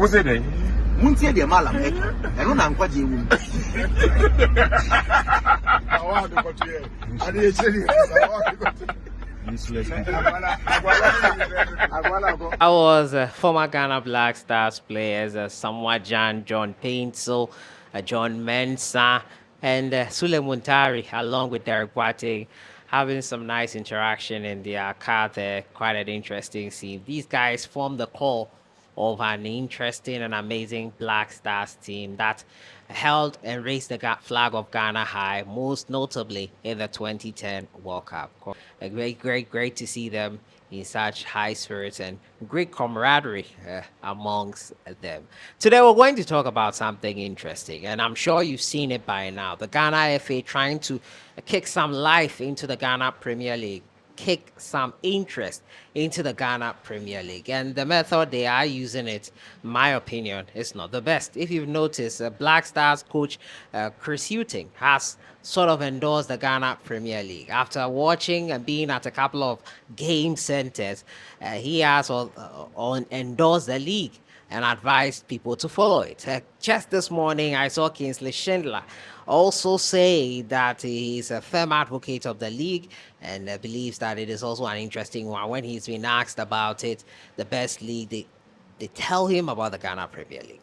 What's it then? Muntie de malam e no na nkwaje wu I was former Ghana Black Stars players, Samwajan, John Paintsel, John Mensah, and Sule Muntari, along with Derek Boateng, having some nice interaction in their car there. Quite an interesting scene. These guys formed the core of an interesting and amazing Black Stars team that held and raised the flag of Ghana high, most notably in the 2010 World Cup. A great to see them in such high spirits and great camaraderie amongst them. Today we're going to talk about something interesting, and I'm sure you've seen it by now. The Ghana FA trying to kick some life into the Ghana Premier League, kick some interest into the Ghana Premier League, and the method they are using it, in my opinion, is not the best. If you've noticed, Black Stars coach Chris Hughton has sort of endorsed the Ghana Premier League after watching and being at a couple of game centers. He has endorsed the league and advised people to follow it. Just this morning, I saw Kingsley also say that he's a firm advocate of the league and believes that it is also an interesting one. When he's been asked about it, the best league, they tell him about the Ghana Premier League.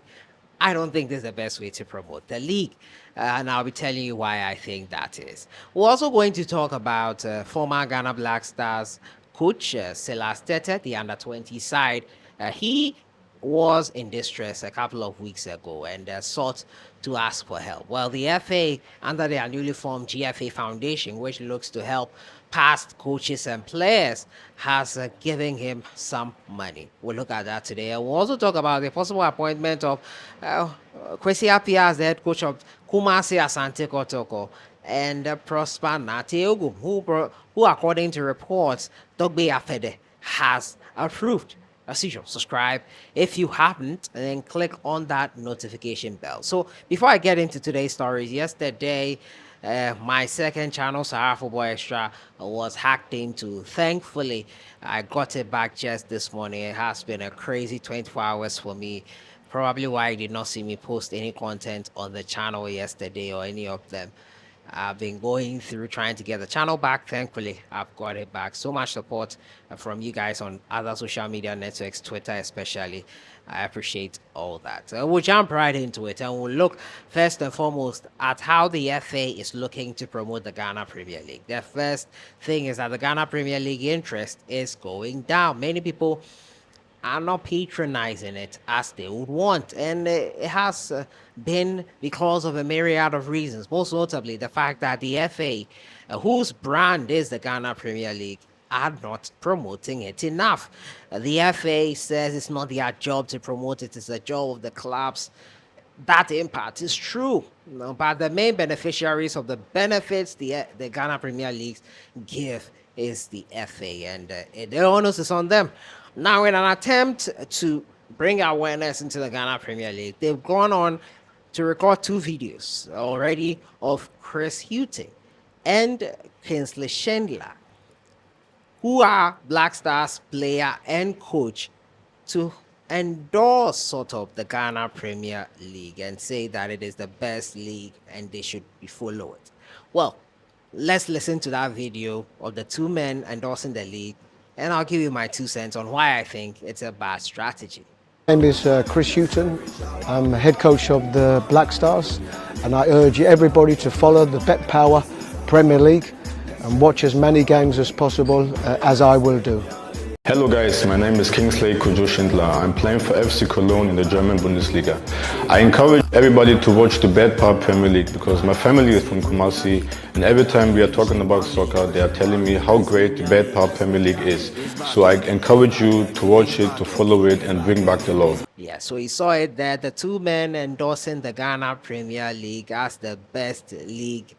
I don't think this is the best way to promote the league, and I'll be telling you why I think that is. We're also going to talk about former Ghana Black Stars coach Celeste, the under-20 side. He was in distress a couple of weeks ago and sought to ask for help. Well, the FA, under their newly formed GFA Foundation, which looks to help past coaches and players, has given him some money. We'll look at that today. We'll also talk about the possible appointment of Kwesi Appiah as the head coach of Kumasi Asante Kotoko, and Prosper Nate Okum, who according to reports, Dogbe Afede has approved. As usual, subscribe if you haven't, and then click on that notification bell. So before I get into today's stories, yesterday my second channel, Sahara Football Extra, was hacked into. Thankfully, I got it back just this morning. It has been a crazy 24 hours for me. Probably why you did not see me post any content on the channel yesterday or any of them. I've been going through trying to get the channel back. Thankfully, I've got it back. So much support from you guys on other social media networks, Twitter especially. I appreciate all that. We'll jump right into it, and we'll look first and foremost at how the FA is looking to promote the Ghana Premier League. The first thing is that the Ghana Premier League interest is going down. Many people are not patronizing it as they would want, and it has been because of a myriad of reasons, most notably the fact that the FA, whose brand is the Ghana Premier League, are not promoting it enough. The FA says it's not their job to promote it, it's the job of the clubs. That in part is true, but the main beneficiaries of the benefits the Ghana Premier League give is the FA, and the onus is on them. Now, in an attempt to bring awareness into the Ghana Premier League, they've gone on to record 2 videos already of Chris Hughton and Kingsley, who are Black Stars player and coach, to endorse sort of the Ghana Premier League and say that it is the best league and they should follow it. Well, let's listen to that video of the 2 men endorsing the league, and I'll give you my 2 cents on why I think it's a bad strategy. My name is Chris Hughton. I'm head coach of the Black Stars, and I urge everybody to follow the Bet Power Premier League and watch as many games as possible, as I will do. Hello guys, my name is Kingsley Kujo. I'm playing for FC Cologne in the German Bundesliga. I encourage everybody to watch the Bet Power Premier League because my family is from Kumasi, and every time we are talking about soccer, they are telling me how great the Bet Power Premier League is. So I encourage you to watch it, to follow it, and bring back the love. Yeah, so you saw it there, the 2 men endorsing the Ghana Premier League as the best league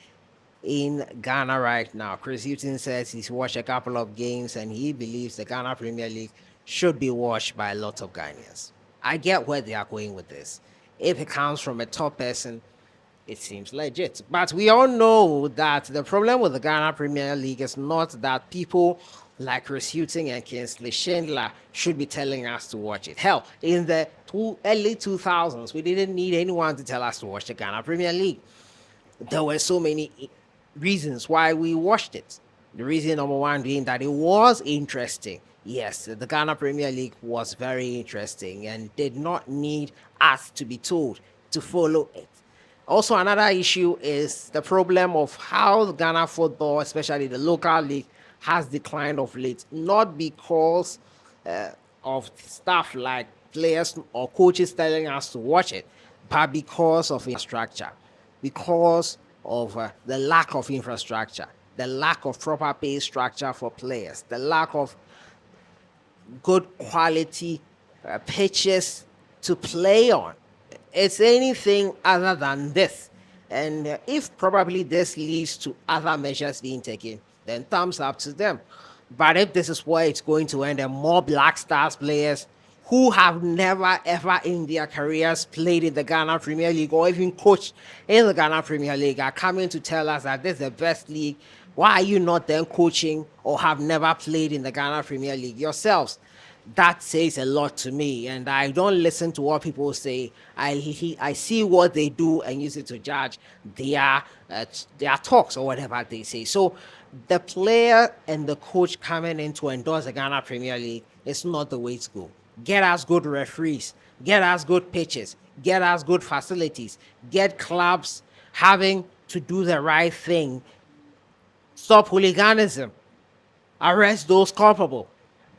in Ghana right now. Chris Hughton says he's watched a couple of games and he believes the Ghana Premier League should be watched by a lot of Ghanaians. I get where they are going with this. If it comes from a top person, it seems legit. But we all know that the problem with the Ghana Premier League is not that people like Chris Hughton and Kingsley should be telling us to watch it. Hell, in the early 2000s, we didn't need anyone to tell us to watch the Ghana Premier League. There were so many reasons why we watched it. The reason number one being that it was interesting. Yes, the Ghana Premier League was very interesting and did not need us to be told to follow it. Also, another issue is the problem of how Ghana football, especially the local league, has declined of late. Not because of stuff like players or coaches telling us to watch it, but because of infrastructure, because of the lack of infrastructure, the lack of proper pay structure for players, the lack of good quality pitches to play on. It's anything other than this. And if probably this leads to other measures being taken, then thumbs up to them. But if this is where it's going to end, and more Black Stars players who have never ever in their careers played in the Ghana Premier League or even coached in the Ghana Premier League are coming to tell us that this is the best league, why are you not then coaching or have never played in the Ghana Premier League yourselves? That says a lot to me, and I don't listen to what people say. I see what they do and use it to judge their talks or whatever they say. So the player and the coach coming in to endorse the Ghana Premier League is not the way to go. Get us good referees, get us good pitches, get us good facilities, get clubs having to do the right thing. Stop hooliganism. Arrest those culpable.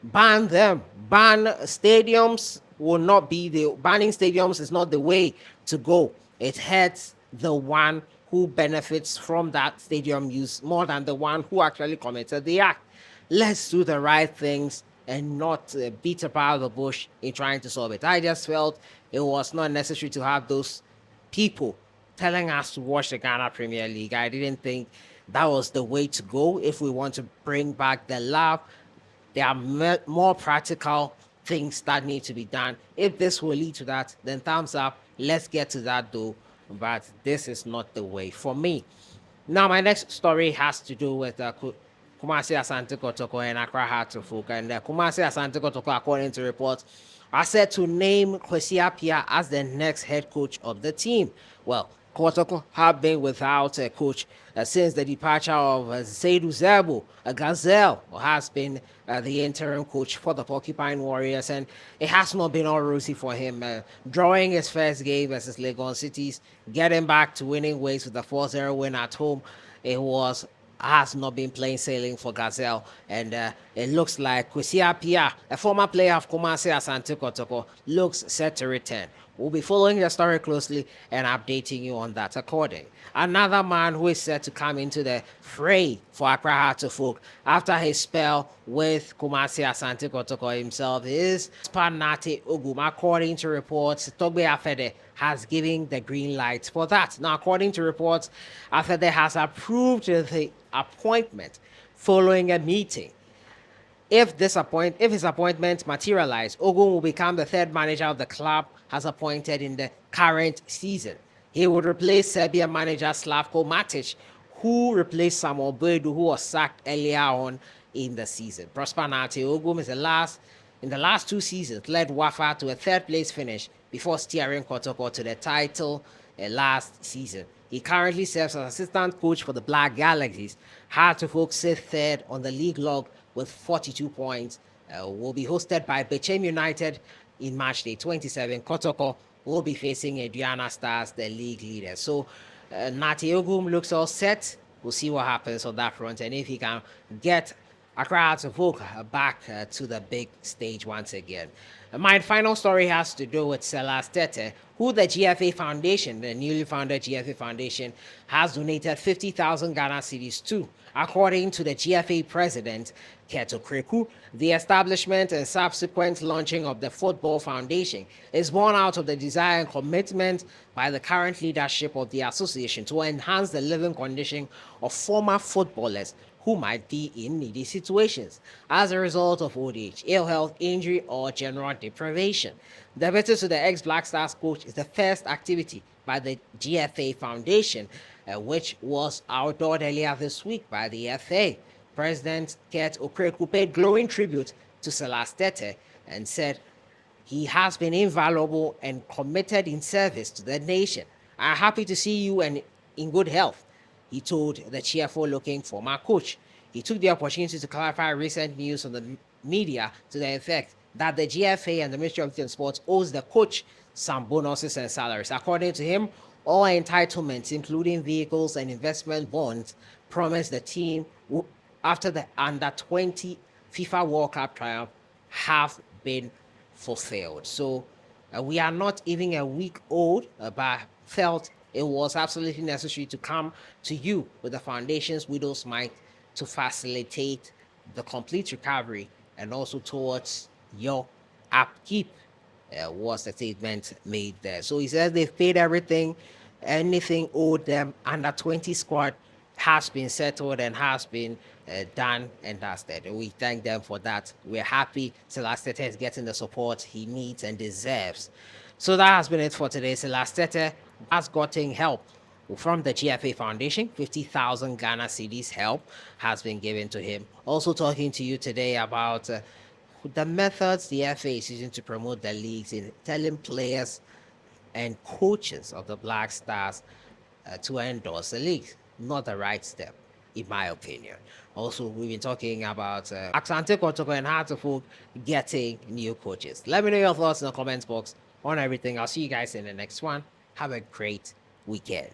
Ban them. Ban stadiums will not be banning stadiums is not the way to go. It hurts the one who benefits from that stadium use more than the one who actually committed the act. Let's do the right things and not beat about the bush in trying to solve it. I just felt it was not necessary to have those people telling us to watch the Ghana Premier League. I didn't think that was the way to go if we want to bring back the love. There are more practical things that need to be done. If this will lead to that, then thumbs up. Let's get to that though. But this is not the way for me. Now, my next story has to do with Kumasi Asante Kotoko and Accra Hearts of Oak. And Kumasi Asante Kotoko, according to reports, are set to name Kwesi Appiah as the next head coach of the team. Well, Kotoko have been without a coach since the departure of Seydou Zerbo. Gazelle has been the interim coach for the Porcupine Warriors, and it has not been all rosy for him. Drawing his first game versus Legon Cities, getting back to winning ways with a 4-0 win at home, has not been plain sailing for Gazelle, and it looks like Kwesi Appiah, a former player of Kumasi Asante Kotoko, looks set to return. We'll be following the story closely and updating you on that according. Another man who is set to come into the fray for Accra Hearts of Oak after his spell with Kumasi Asante Kotoko himself is Spanate Ogum. According to reports, Togbe Afede has given the green light for that. Now, according to reports, Afede has approved the appointment following a meeting. If his appointment materializes, Okum will become the third manager of the club has appointed in the current season. He would replace Serbian manager Slavko Matic, who replaced Samuel Boadu, who was sacked earlier on in the season. Prosper Nate Okum is in the last 2 seasons led Wafa to a third-place finish before steering Kotoko to the title last season. He currently serves as assistant coach for the Black Galaxies. Hearts of Oak sit third on the league log with 42 points. Will be hosted by Bechem United in March Day 27. Kotoko will be facing Aduana Stars, the league leader. So Nate Ogum looks all set. We'll see what happens on that front and if he can get Accra Hearts of Oak back to the big stage once again. My final story has to do with SELAS TETTEH, who the GFA Foundation, the newly founded GFA Foundation, has donated 50,000 Ghana cedis to. According to the GFA president, Kotoko, the establishment and subsequent launching of the Football Foundation is born out of the desire and commitment by the current leadership of the association to enhance the living condition of former footballers who might be in needy situations as a result of old age, ill health, injury, or general deprivation. The visit to the ex-Black Stars coach is the first activity by the GFA Foundation, which was outlawed earlier this week by the FA. President Ket Okreku paid glowing tribute to SELAS TETTEH and said He has been invaluable and committed in service to the nation. I'm happy to see you and in good health, he told the cheerful-looking former coach. He took the opportunity to clarify recent news on the media to the effect that the GFA and the Ministry of Youth and Sports owes the coach some bonuses and salaries. According to him, all entitlements, including vehicles and investment bonds, promised the team after the Under-20 FIFA World Cup triumph have been fulfilled. So we are not even a week old, but felt it was absolutely necessary to come to you with the foundation's widow's mite to facilitate the complete recovery and also towards your upkeep, was the statement made there. So he says they've paid everything, anything owed them. Under-20 squad has been settled and has been done and dusted. We thank them for that. We're happy Celeste is getting the support he needs and deserves. So that has been it for today. Celeste has gotten help from the GFA Foundation. 50,000 Ghana cedis help has been given to him. Also talking to you today about the methods the FA is using to promote the leagues in telling players and coaches of the Black Stars to endorse the league. Not the right step, in my opinion. Also, we've been talking about Asante Kotoko and Hartlepool getting new coaches. Let me know your thoughts in the comments box on everything. I'll see you guys in the next one. Have a great weekend.